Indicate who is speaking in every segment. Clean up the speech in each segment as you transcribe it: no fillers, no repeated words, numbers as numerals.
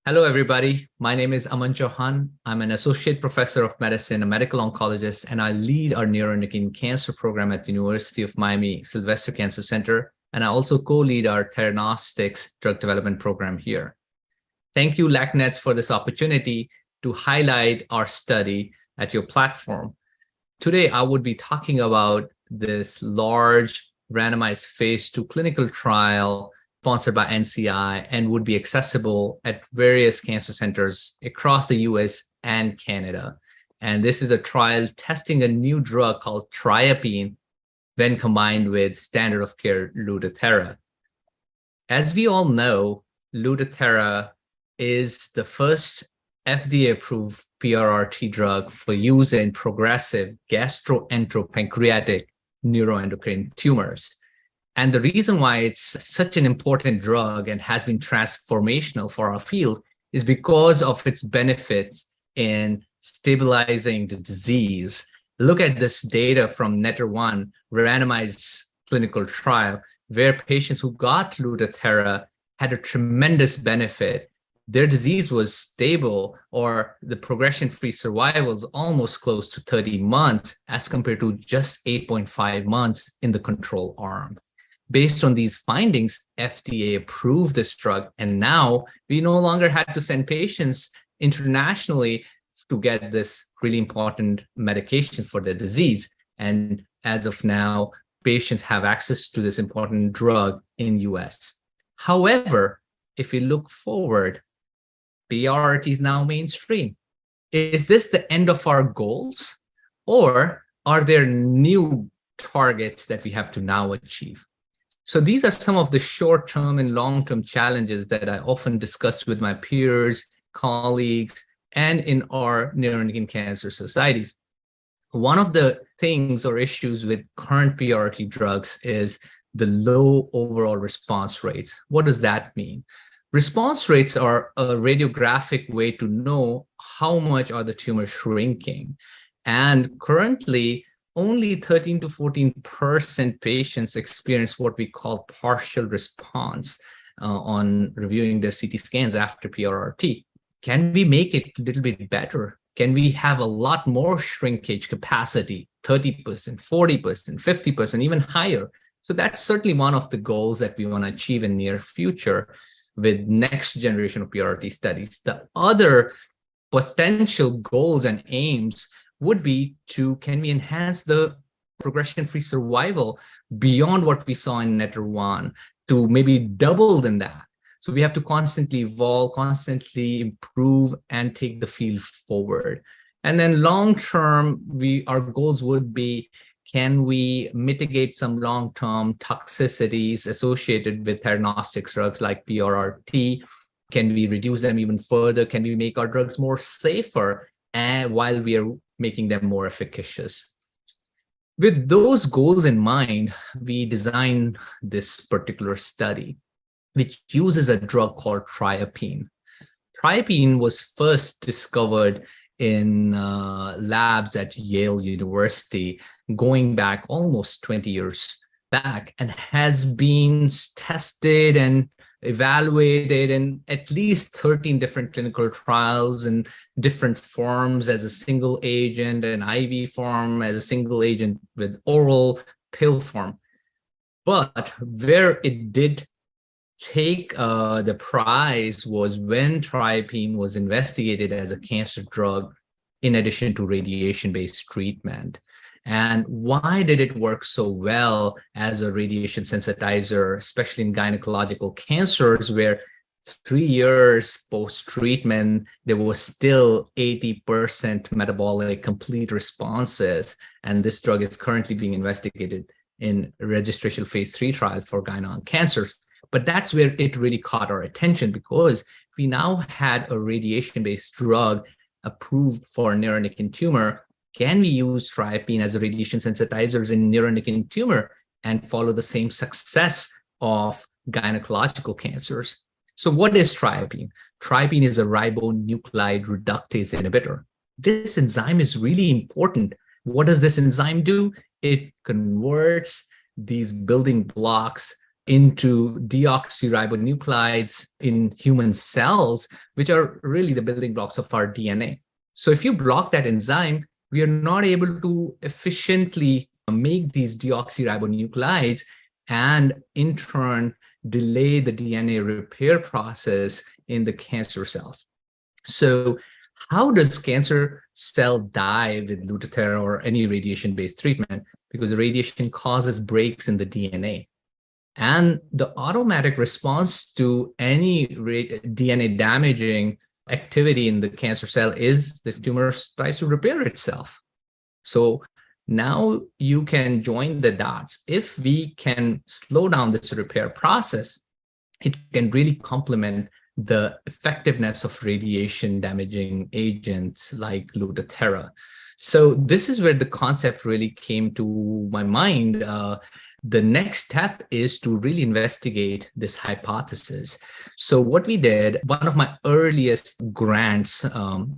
Speaker 1: Hello, everybody. My name is Aman Chauhan. I'm an associate professor of medicine, a medical oncologist, and I lead our neuroendocrine cancer program at the University of Miami Sylvester Cancer Center. And I also co-lead our theranostics drug development program here. Thank you, LACNets, for this opportunity to highlight our study at your platform. Today, I would be talking about this large randomized phase 2 clinical trial sponsored by NCI and would be accessible at various cancer centers across the US and Canada. And this is a trial testing a new drug called Triapine when combined with standard of care Lutathera. As we all know, Lutathera is the first FDA-approved PRRT drug for use in progressive gastroenteropancreatic neuroendocrine tumors. And the reason why it's such an important drug and has been transformational for our field is because of its benefits in stabilizing the disease. Look at this data from NETTER-1 randomized clinical trial where patients who got Lutathera had a tremendous benefit. Their disease was stable, or the progression-free survival was almost close to 30 months as compared to just 8.5 months in the control arm. Based on these findings, FDA approved this drug, and now we no longer had to send patients internationally to get this really important medication for their disease. And as of now, patients have access to this important drug in US. However, if we look forward, PRRT is now mainstream. Is this the end of our goals, or are there new targets that we have to now achieve? So these are some of the short-term and long-term challenges that I often discuss with my peers, colleagues, and in our neuroendocrine cancer societies. One of the things or issues with current PRRT drugs is the low overall response rates. What does that mean? Response rates are a radiographic way to know how much are the tumors shrinking. And currently, only 13 to 14% patients experience what we call partial response on reviewing their CT scans after PRRT. Can we make it a little bit better? Can we have a lot more shrinkage capacity, 30%, 40%, 50%, even higher? So that's certainly one of the goals that we want to achieve in near future with next generation of PRRT studies. The other potential goals and aims would be to, can we enhance the progression-free survival beyond what we saw in NETTER-1 to maybe double than that? So we have to constantly evolve, constantly improve, and take the field forward. And then long-term, our goals would be, can we mitigate some long-term toxicities associated with theranostics drugs like PRRT? Can we reduce them even further? Can we make our drugs more safer while we are making them more efficacious? With those goals in mind, we designed this particular study, which uses a drug called Triapine. Triapine was first discovered in labs at Yale University, going back almost 20 years back, and has been tested and evaluated in at least 13 different clinical trials in different forms as a single agent, an IV form as a single agent with oral pill form. But where it did take the prize was when Triapine was investigated as a cancer drug in addition to radiation-based treatment. And why did it work so well as a radiation sensitizer, especially in gynecological cancers, where 3 years post-treatment, there was still 80% metabolic complete responses. And this drug is currently being investigated in a registration phase 3 trial for gynecological cancers. But that's where it really caught our attention, because we now had a radiation-based drug approved for neuroendocrine tumor. Can we use Triapine as a radiation sensitizers in neuroendocrine tumor and follow the same success of gynecological cancers? So what is Triapine? Triapine is a ribonuclide reductase inhibitor. This enzyme is really important. What does this enzyme do? It converts these building blocks into deoxyribonucleides in human cells, which are really the building blocks of our DNA. So if you block that enzyme, we are not able to efficiently make these deoxyribonucleides and in turn delay the DNA repair process in the cancer cells. So how does cancer cell die with Lutathera or any radiation-based treatment? Because the radiation causes breaks in the DNA. And the automatic response to any DNA damaging activity in the cancer cell is the tumor tries to repair itself. So now you can join the dots. If we can slow down this repair process, it can really complement the effectiveness of radiation damaging agents like Lutathera. So this is where the concept really came to my mind. The next step is to really investigate this hypothesis. So what we did, one of my earliest grants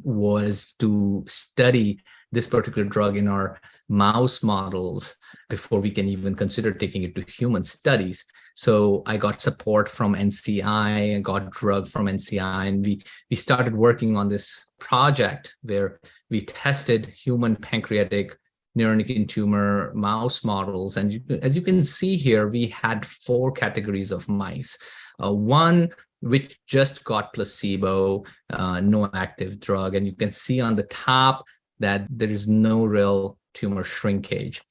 Speaker 1: was to study this particular drug in our mouse models before we can even consider taking it to human studies. So I got support from NCI, I got drug from NCI, and we started working on this project where we tested human pancreatic neuroendocrine tumor mouse models. And as you can see here, we had 4 categories of mice. One which just got placebo, no active drug. And you can see on the top that there is no real tumor shrinkage.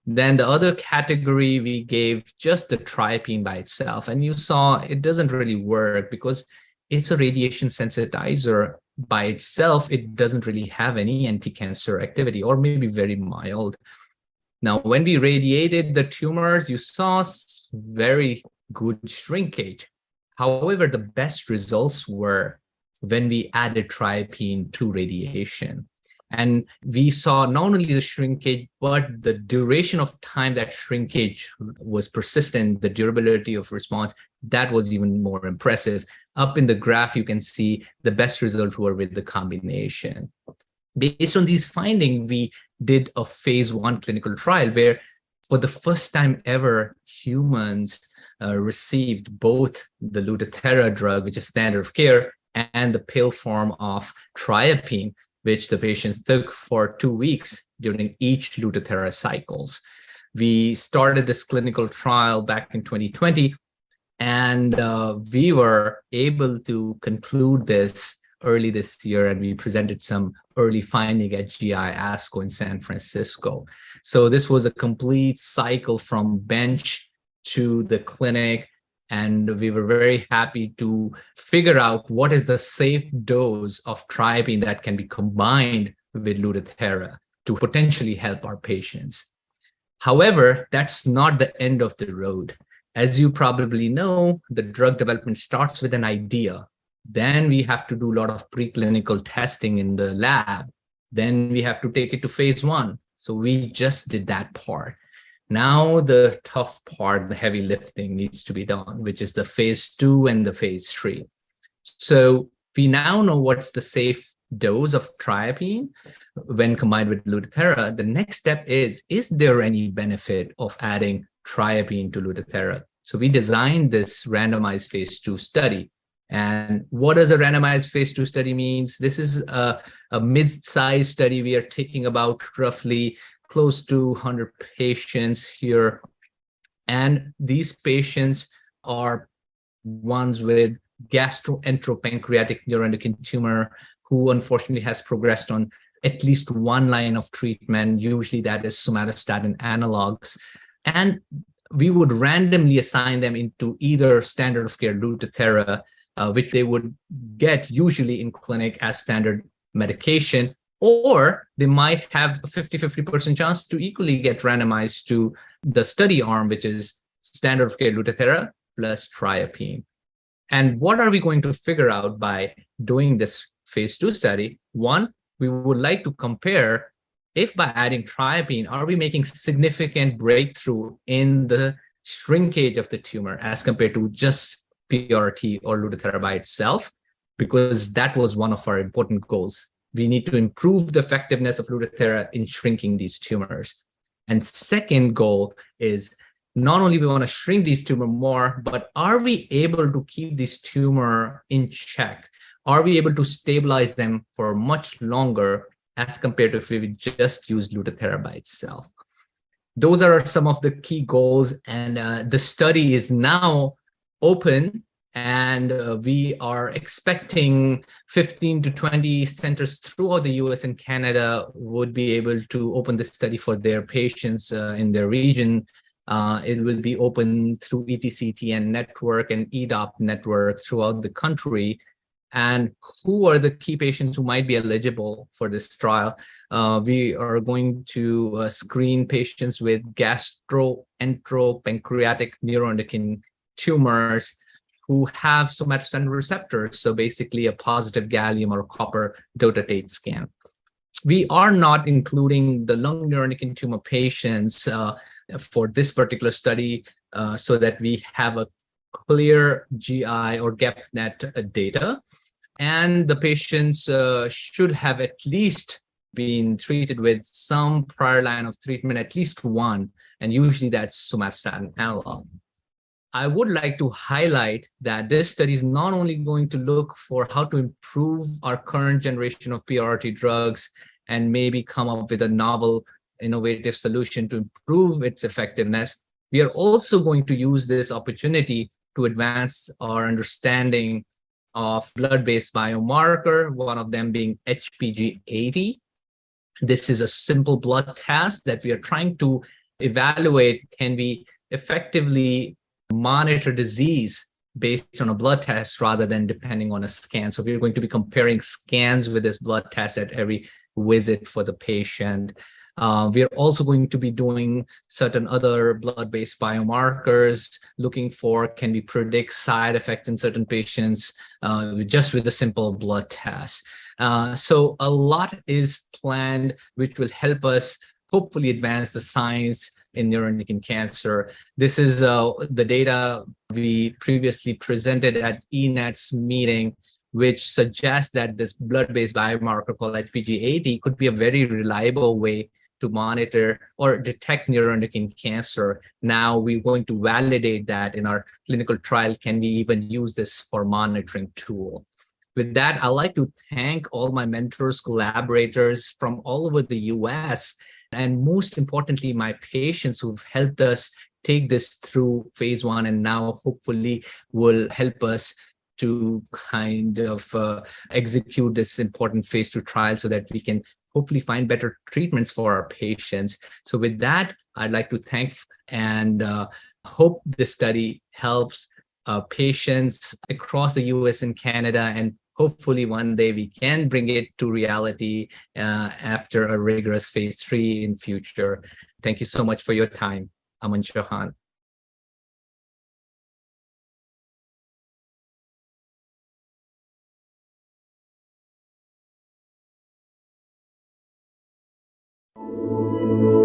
Speaker 1: Then the other category, we gave just the Triapine by itself. And you saw it doesn't really work because it's a radiation sensitizer. By itself, it doesn't really have any anti-cancer activity, or maybe very mild. Now, when we radiated the tumors, you saw very good shrinkage. However, the best results were when we added Triapine to radiation. And we saw not only the shrinkage, but the duration of time that shrinkage was persistent, the durability of response, that was even more impressive. Up in the graph, you can see the best results were with the combination. Based on these findings, we did a phase 1 clinical trial where for the first time ever, humans received both the Lutathera drug, which is standard of care, and the pill form of Triapine, which the patients took for 2 weeks during each Lutathera cycles. We started this clinical trial back in 2020, and we were able to conclude this early this year, and we presented some early finding at GI ASCO in San Francisco. So this was a complete cycle from bench to the clinic, and we were very happy to figure out what is the safe dose of Triapine that can be combined with Lutathera to potentially help our patients. However, that's not the end of the road. As you probably know, the drug development starts with an idea. Then we have to do a lot of preclinical testing in the lab. Then we have to take it to phase 1. So we just did that part. Now the tough part, the heavy lifting needs to be done, which is the phase 2 and the phase 3. So we now know what's the safe dose of Triapine when combined with Lutathera. The next step is there any benefit of adding Triapine to Lutathera? So we designed this randomized phase 2 study. And what does a randomized phase 2 study means? This is a mid-sized study. We are taking about roughly close to 100 patients here. And these patients are ones with gastroenteropancreatic neuroendocrine tumor who unfortunately has progressed on at least one line of treatment. Usually that is somatostatin analogs. And we would randomly assign them into either standard of care Lutathera, which they would get usually in clinic as standard medication, or they might have a 50-50% chance to equally get randomized to the study arm, which is standard of care Lutathera plus Triapine. And what are we going to figure out by doing this phase 2 study? One, we would like to compare if by adding Triapine, are we making significant breakthrough in the shrinkage of the tumor as compared to just PRT or Lutathera by itself? Because that was one of our important goals. We need to improve the effectiveness of Lutathera in shrinking these tumors. And second goal is, not only we want to shrink these tumor more, but are we able to keep this tumor in check? Are we able to stabilize them for much longer as compared to if we just use Lutathera by itself? Those are some of the key goals, and the study is now open, and we are expecting 15 to 20 centers throughout the US and Canada would be able to open the study for their patients in their region. It will be open through ETCTN network and EDOP network throughout the country. And who are the key patients who might be eligible for this trial? We are going to screen patients with gastroenteropancreatic neuroendocrine tumors who have somatostatin receptors, so basically a positive gallium or copper dotatate scan. We are not including the lung neuroendocrine tumor patients for this particular study so that we have a clear GI or GEP-NET data. And the patients should have at least been treated with some prior line of treatment, at least one, and usually that's somatostatin analog. I would like to highlight that this study is not only going to look for how to improve our current generation of PRRT drugs and maybe come up with a novel, innovative solution to improve its effectiveness, we are also going to use this opportunity to advance our understanding of blood-based biomarker, one of them being HPG80. This is a simple blood test that we are trying to evaluate. Can we effectively monitor disease based on a blood test rather than depending on a scan? So we're going to be comparing scans with this blood test at every visit for the patient. We are also going to be doing certain other blood-based biomarkers, looking for can we predict side effects in certain patients just with a simple blood test. So a lot is planned, which will help us hopefully advance the science in neuroendocrine cancer. This is the data we previously presented at ENET's meeting, which suggests that this blood-based biomarker called HPG80 could be a very reliable way to monitor or detect neuroendocrine cancer. Now we're going to validate that in our clinical trial. Can we even use this for monitoring tool? With that, I'd like to thank all my mentors, collaborators from all over the US, and most importantly, my patients who've helped us take this through phase 1 and now hopefully will help us to kind of execute this important phase 2 trial so that we can hopefully find better treatments for our patients. So with that, I'd like to thank and hope this study helps patients across the US and Canada, and hopefully one day we can bring it to reality after a rigorous phase 3 in future. Thank you so much for your time. Aman Chauhan.
Speaker 2: Thank you.